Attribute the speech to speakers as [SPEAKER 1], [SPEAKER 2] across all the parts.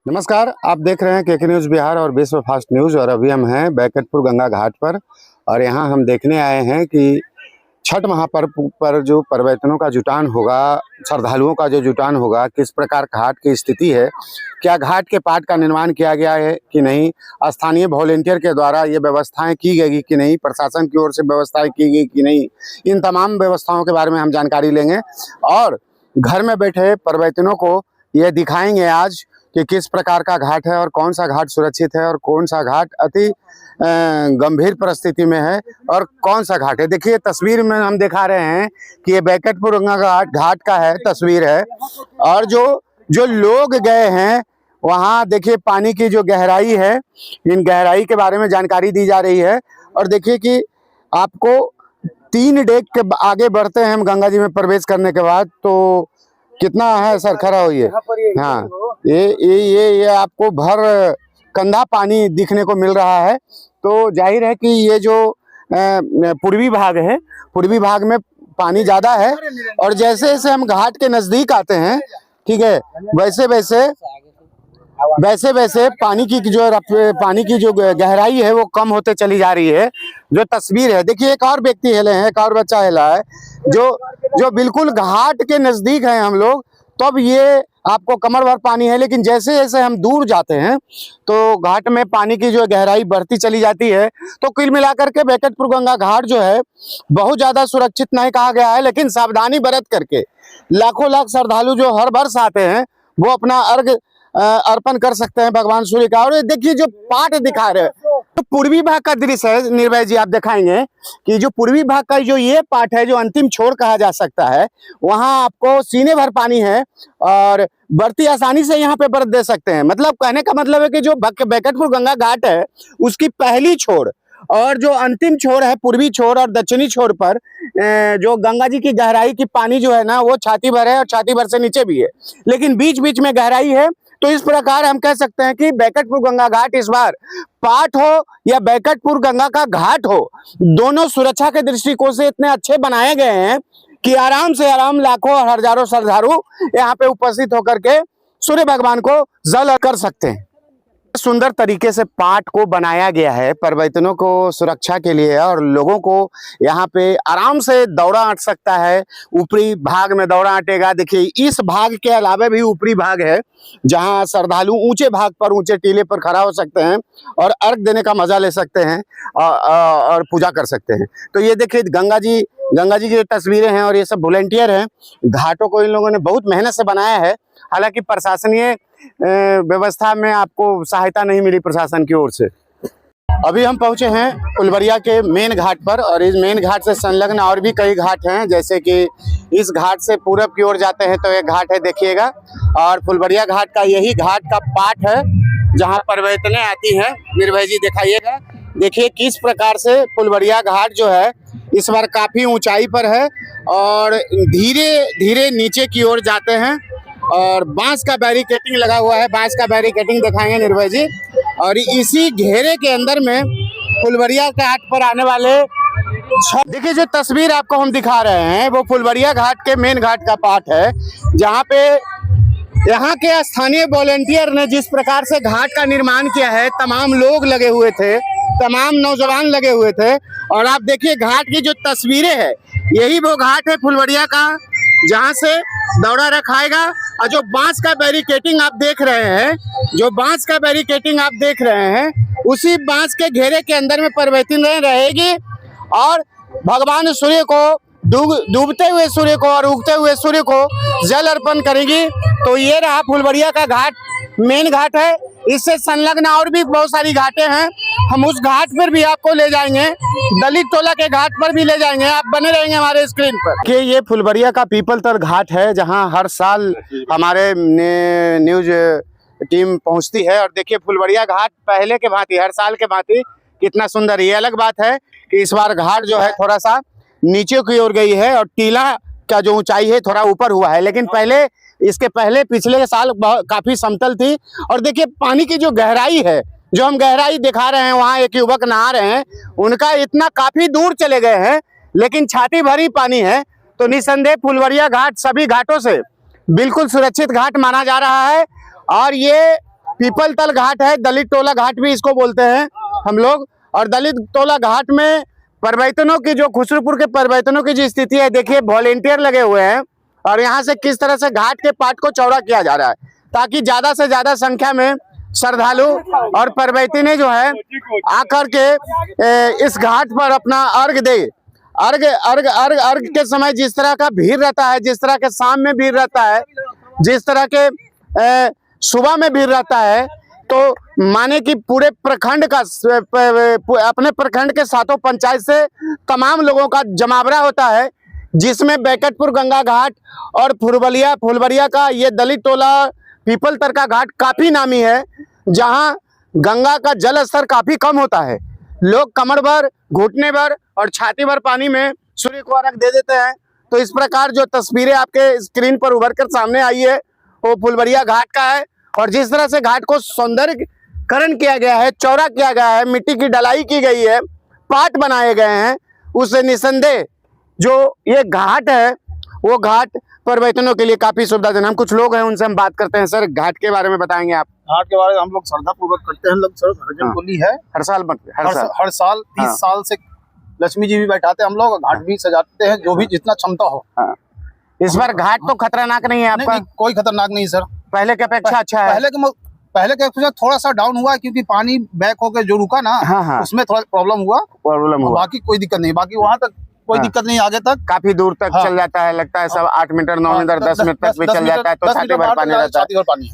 [SPEAKER 1] नमस्कार, आप देख रहे हैं केके न्यूज़ बिहार और विश्व फास्ट न्यूज़। और अभी हम हैं बैकटपुर गंगा घाट पर और यहाँ हम देखने आए हैं कि छठ महापर्व पर जो पर्यटकों का जुटान होगा, श्रद्धालुओं का जो जुटान होगा, किस प्रकार घाट की स्थिति है, क्या घाट के पाट का निर्माण किया गया है कि नहीं, स्थानीय वॉलेंटियर के द्वारा ये व्यवस्थाएं की गई कि नहीं, प्रशासन की ओर से व्यवस्थाएं की गई कि नहीं, इन तमाम व्यवस्थाओं के बारे में हम जानकारी लेंगे और घर में बैठे पर्यटकों को ये दिखाएंगे आज कि किस प्रकार का घाट है और कौन सा घाट सुरक्षित है और कौन सा घाट अति गंभीर परिस्थिति में है और कौन सा घाट है। देखिए तस्वीर में हम दिखा रहे हैं कि ये बैकटपुर गंगा घाट का है तस्वीर है और जो लोग गए हैं वहाँ देखिए पानी की जो गहराई है, इन गहराई के बारे में जानकारी दी जा रही है। और देखिए कि आपको 3 डेक के आगे बढ़ते हैं हम गंगा जी में प्रवेश करने के बाद, तो कितना है सर, खड़ा होइए। हाँ, ये आपको भर कंधा पानी दिखने को मिल रहा है। तो जाहिर है कि ये जो पूर्वी भाग है, पूर्वी भाग में पानी ज़्यादा है और जैसे जैसे हम घाट के नज़दीक आते हैं, ठीक है, वैसे वैसे पानी की जो गहराई है वो कम होते चली जा रही है। जो तस्वीर है देखिए, एक और व्यक्ति हिले हैं, एक और बच्चा हिला है जो बिल्कुल घाट के नज़दीक हैं हम लोग, तब ये आपको कमर भर पानी है। लेकिन जैसे जैसे हम दूर जाते हैं तो घाट में पानी की जो गहराई बढ़ती चली जाती है। तो कुल मिलाकर के बैकटपुर गंगा घाट जो है बहुत ज़्यादा सुरक्षित नहीं कहा गया है, लेकिन सावधानी बरत करके लाखों लाख श्रद्धालु जो हर वर्ष आते हैं वो अपना अर्घ अर्पण कर सकते हैं भगवान सूर्य का। और देखिए जो पाट दिखा रहे हैं तो पूर्वी भाग का दृश्य है। निर्भय जी आप दिखाएंगे कि जो पूर्वी भाग का जो ये पाट है, जो अंतिम छोर कहा जा सकता है, वहां आपको सीने भर पानी है और बढ़ती आसानी से यहाँ पे व्रत दे सकते हैं। मतलब कहने का मतलब है कि जो बैकटपुर गंगा घाट है उसकी पहली छोर और जो अंतिम छोर है, पूर्वी छोर और दक्षिणी छोर पर जो गंगा जी की गहराई की पानी जो है ना वो छाती भर है और छाती भर से नीचे भी है, लेकिन बीच बीच में गहराई है। तो इस प्रकार हम कह सकते हैं कि बैकटपुर गंगा घाट इस बार पाट हो या बैकटपुर गंगा का घाट हो, दोनों सुरक्षा के दृष्टिकोण से इतने अच्छे बनाए गए हैं कि आराम से आराम लाखों और हजारों श्रद्धालु यहाँ पे उपस्थित होकर के सूर्य भगवान को जल कर सकते हैं। सुंदर तरीके से पाट को बनाया गया है पर्यटकों को सुरक्षा के लिए और लोगों को यहाँ पे आराम से दौड़ा अट सकता है। ऊपरी भाग में दौड़ा अटेगा। देखिए इस भाग के अलावा भी ऊपरी भाग है जहाँ श्रद्धालु ऊंचे भाग पर, ऊंचे टीले पर खड़ा हो सकते हैं और अर्घ देने का मजा ले सकते हैं और पूजा कर सकते हैं। तो ये देखिए गंगा जी की तस्वीरें हैं और ये सब वॉलेंटियर हैं। घाटों को इन लोगों ने बहुत मेहनत से बनाया है। हालांकि प्रशासनीय व्यवस्था में आपको सहायता नहीं मिली प्रशासन की ओर से। अभी हम पहुंचे हैं फुलवरिया के मेन घाट पर और इस मेन घाट से संलग्न और भी कई घाट हैं। जैसे कि इस घाट से पूरब की ओर जाते हैं तो एक घाट है देखिएगा, और फुलवरिया घाट का यही घाट का पाट है जहां पर्यटनें आती हैं। निर्भय जी दिखाइएगा, देखिए किस प्रकार से फुलवरिया घाट जो है इस बार काफी ऊंचाई पर है और धीरे धीरे नीचे की ओर जाते हैं और बांस का बैरिकेटिंग लगा हुआ है। बांस का बैरिकेटिंग दिखाएंगे निर्भय जी। और इसी घेरे के अंदर में फुलवरिया घाट पर आने वाले देखिए जो तस्वीर आपको हम दिखा रहे हैं वो फुलवरिया घाट के मेन घाट का पार्ट है, जहाँ पे यहाँ के स्थानीय वॉलेंटियर ने जिस प्रकार से घाट का निर्माण किया है, तमाम लोग लगे हुए थे, तमाम नौजवान लगे हुए थे। और आप देखिए घाट की जो तस्वीरें हैं, यही वो घाट है फुलवरिया का जहाँ से दौड़ा रखाएगा। और जो बांस का बैरिकेटिंग आप देख रहे हैं, उसी बांस के घेरे के अंदर में पर्यटन रहेगी और भगवान सूर्य को डूबते हुए सूर्य को और उगते हुए सूर्य को जल अर्पण करेगी। तो ये रहा फुलवरिया का घाट, मेन घाट है। इससे संलग्न और भी बहुत सारी घाटें हैं, हम उस घाट पर भी आपको ले जाएंगे, दलित टोला के घाट पर भी ले जाएंगे। आप बने रहेंगे हमारे स्क्रीन पर कि ये फुलवरिया का पीपलतर घाट है जहां हर साल हमारे न्यूज टीम पहुंचती है। और देखिए फुलवरिया घाट पहले के भांति, हर साल के भांति कितना सुंदर। ये अलग बात है कि इस बार घाट जो है थोड़ा सा नीचे की ओर गई है और टीला का जो ऊंचाई है थोड़ा ऊपर हुआ है, लेकिन इसके पहले पिछले साल काफी समतल थी। और देखिए पानी की जो गहराई है, जो हम गहराई दिखा रहे हैं, वहाँ एक युवक नहा रहे हैं, उनका इतना काफी दूर चले गए हैं लेकिन छाती भरी पानी है। तो निसंदेह फुलवरिया घाट सभी घाटों से बिल्कुल सुरक्षित घाट माना जा रहा है। और ये पीपल तल घाट है, दलित टोला घाट भी इसको बोलते हैं हम लोग। और दलित टोला घाट में परिवर्तनों की जो खुसरूपुर के परिवर्तनों की जो स्थिति है, देखिए वॉलेंटियर लगे हुए हैं और यहाँ से किस तरह से घाट के पाट को चौड़ा किया जा रहा है ताकि ज्यादा से ज्यादा संख्या में श्रद्धालु और परिवर्तने जो है आकर के इस घाट पर अपना अर्घ दे। अर्घ अर्घ अर्घ अर्घ के समय जिस तरह का भीड़ रहता है, जिस तरह के शाम में भीड़ रहता है, जिस तरह के सुबह में भीड़ रहता है, तो माने कि पूरे प्रखंड का अपने प्रखंड के सातों पंचायत से तमाम लोगों का जमावड़ा होता है, जिसमें बैकटपुर गंगा घाट और फुलबरिया का ये दलित टोला पीपल तर का घाट काफी नामी है, जहां गंगा का जल स्तर काफी कम होता है। लोग कमर भर, घुटने भर और छाती भर पानी में सूर्य को अर्घ दे देते हैं। तो इस प्रकार जो तस्वीरें आपके स्क्रीन पर उभर कर सामने आई है वो फुलबरिया घाट का है। और जिस तरह से घाट को सौंदर्यकरण किया गया है, चौड़ा किया गया है, मिट्टी की ढलाई की गई है, पाट बनाए गए हैं, उससे निसंदेह जो ये घाट है वो घाट परिवर्तनों के लिए काफी सुविधाजनक। हम कुछ लोग हैं उनसे हम बात करते हैं। सर, घाट के बारे में बताएंगे आप?
[SPEAKER 2] घाट के बारे में हम लोग श्रद्धा पूर्वक करते हैं। लोग सर हरजन बोली है,
[SPEAKER 1] हर साल
[SPEAKER 2] हर साल 30 साल से लक्ष्मी जी भी बैठाते हैं हम लोग, घाट भी सजाते हैं जो भी जितना क्षमता हो।
[SPEAKER 1] इस बार घाट तो खतरनाक नहीं है आपका?
[SPEAKER 2] नहीं, कोई खतरनाक नहीं सर,
[SPEAKER 1] पहले की अपेक्षा अच्छा है।
[SPEAKER 2] पहले के अपेक्षा थोड़ा सा डाउन हुआ क्योंकि पानी बैक होकर जो रुका ना, उसमें थोड़ा प्रॉब्लम हुआ। बाकी कोई दिक्कत नहीं, बाकी वहाँ तक कोई दिक्कत नहीं, आगे तक
[SPEAKER 1] काफी दूर तक चल जाता है, लगता है सब 8 मीटर 9 मीटर 10 मीटर तक भी चल जाता है, तो छाती भर पानी रहता है।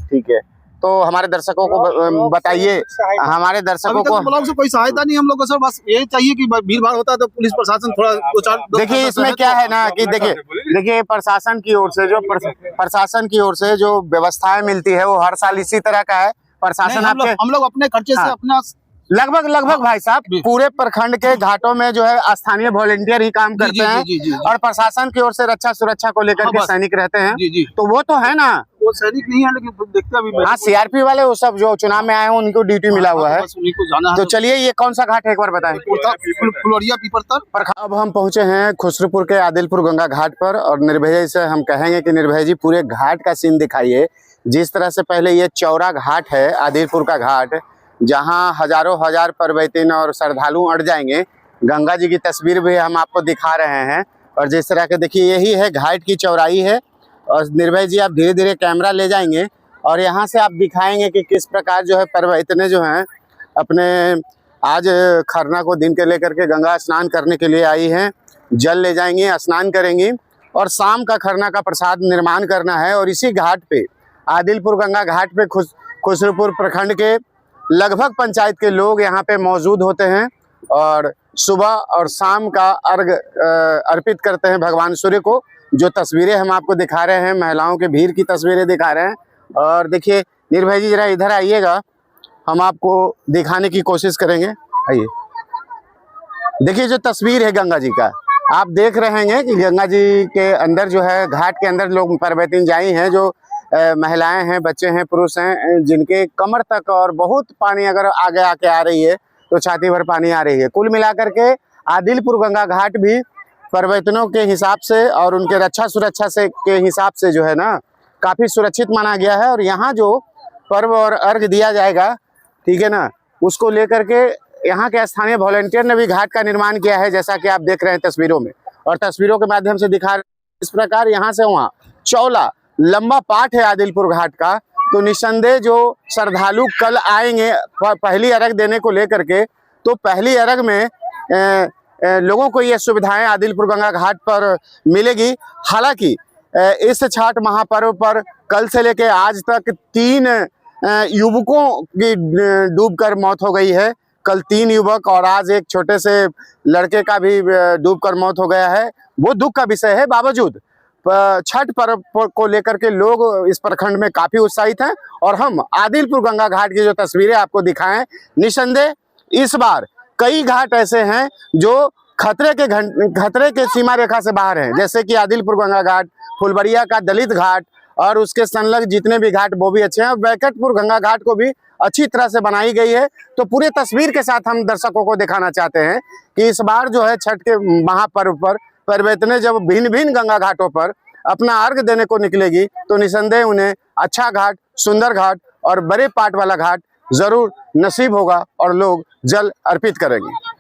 [SPEAKER 1] ठीक है, तो हमारे दर्शकों को बताइए, हमारे दर्शकों को
[SPEAKER 2] ब्लॉक से कोई सहायता नहीं हम लोग को सर, बस यही चाहिए कि भीड़ भाड़ होता है तो पुलिस प्रशासन थोड़ा
[SPEAKER 1] देखिए इसमें क्या है ना कि देखिए प्रशासन की ओर से जो व्यवस्थाएं मिलती है वो हर साल इसी तरह का है। प्रशासन
[SPEAKER 2] हम लोग अपने खर्चे से अपना
[SPEAKER 1] लगभग भाई साहब पूरे प्रखंड के घाटों में जो है स्थानीय वॉलेंटियर ही काम करते हैं और प्रशासन की ओर से रक्षा सुरक्षा को लेकर के सैनिक रहते हैं। तो वो तो है ना,
[SPEAKER 2] वो सैनिक नहीं है लेकिन देखते अभी
[SPEAKER 1] हाँ सीआरपी वाले वो सब जो चुनाव में आए हैं उनको ड्यूटी मिला हुआ है, तो चलिए ये कौन सा घाट है एक बार बताएं?
[SPEAKER 2] फुलबरिया पीपल तर।
[SPEAKER 1] अब हम पहुंचे हैं खुसरूपुर के आदिलपुर गंगा घाट पर और निर्भय से हम कहेंगे कि निर्भय जी पूरे घाट का सीन दिखाइए। जिस तरह से पहले ये चौड़ा घाट है आदिलपुर का घाट, जहां हजारों हजार परिवर्तन और श्रद्धालु अट जाएंगे। गंगा जी की तस्वीर भी हम आपको दिखा रहे हैं और जिस तरह के देखिए यही है घाट की चौड़ाई है। और निर्भय जी आप धीरे धीरे कैमरा ले जाएंगे और यहाँ से आप दिखाएंगे कि किस प्रकार जो है परिवर्तने जो हैं अपने आज खरना को दिन के लेकर के गंगा स्नान करने के लिए आई हैं। जल ले जाएंगी, स्नान करेंगी और शाम का खरना का प्रसाद निर्माण करना है। और इसी घाट पे आदिलपुर गंगा घाट पे खुसरूपुर प्रखंड के लगभग पंचायत के लोग यहाँ पे मौजूद होते हैं और सुबह और शाम का अर्घ अर्पित करते हैं भगवान सूर्य को। जो तस्वीरें हम आपको दिखा रहे हैं महिलाओं के भीड़ की तस्वीरें दिखा रहे हैं। और देखिए निर्भय जी जरा इधर आइएगा, हम आपको दिखाने की कोशिश करेंगे। आइए, देखिए जो तस्वीर है गंगा जी का, आप देख रहे हैं कि गंगा जी के अंदर जो है घाट के अंदर लोग परिवर्तन जाई हैं, जो महिलाएं हैं, बच्चे हैं, पुरुष हैं, जिनके कमर तक और बहुत पानी अगर आगे आके आ रही है तो छाती भर पानी आ रही है। कुल मिलाकर के आदिलपुर गंगा घाट भी परिवर्तनों के हिसाब से और उनके रक्षा सुरक्षा से के हिसाब से जो है ना काफ़ी सुरक्षित माना गया है। और यहाँ जो पर्व और अर्घ दिया जाएगा, ठीक है ना, उसको लेकर के यहाँ के स्थानीय वॉलेंटियर ने भी घाट का निर्माण किया है, जैसा कि आप देख रहे हैं तस्वीरों में। और तस्वीरों के माध्यम से दिखा इस प्रकार यहाँ से वहाँ चौला लंबा पाठ है आदिलपुर घाट का। तो निस्संदेह जो श्रद्धालु कल आएंगे पहली अर्घ देने को लेकर के, तो पहली अर्घ में लोगों को ये सुविधाएं आदिलपुर गंगा घाट पर मिलेगी। हालांकि इस छठ महापर्व पर कल से लेकर आज तक 3 युवकों की डूबकर मौत हो गई है। कल 3 युवक और आज एक छोटे से लड़के का भी डूबकर मौत हो गया है। वो दुख का विषय है। बावजूद छठ पर्व को लेकर के लोग इस प्रखंड में काफी उत्साहित हैं। और हम आदिलपुर गंगा घाट की जो तस्वीरें आपको दिखाएं, निसंदेह इस बार कई घाट ऐसे हैं जो खतरे के सीमा रेखा से बाहर हैं, जैसे कि आदिलपुर गंगा घाट, फुलबरिया का दलित घाट और उसके संलग्न जितने भी घाट वो भी अच्छे हैं। और बैकटपुर गंगा घाट को भी अच्छी तरह से बनाई गई है। तो पूरे तस्वीर के साथ हम दर्शकों को दिखाना चाहते हैं कि इस बार जो है छठ के महापर्व पर परिवर्तने जब भिन्न भिन्न गंगा घाटों पर अपना अर्घ देने को निकलेगी तो निसंदेह उन्हें अच्छा घाट, सुंदर घाट और बड़े पाट वाला घाट जरूर नसीब होगा और लोग जल अर्पित करेंगे।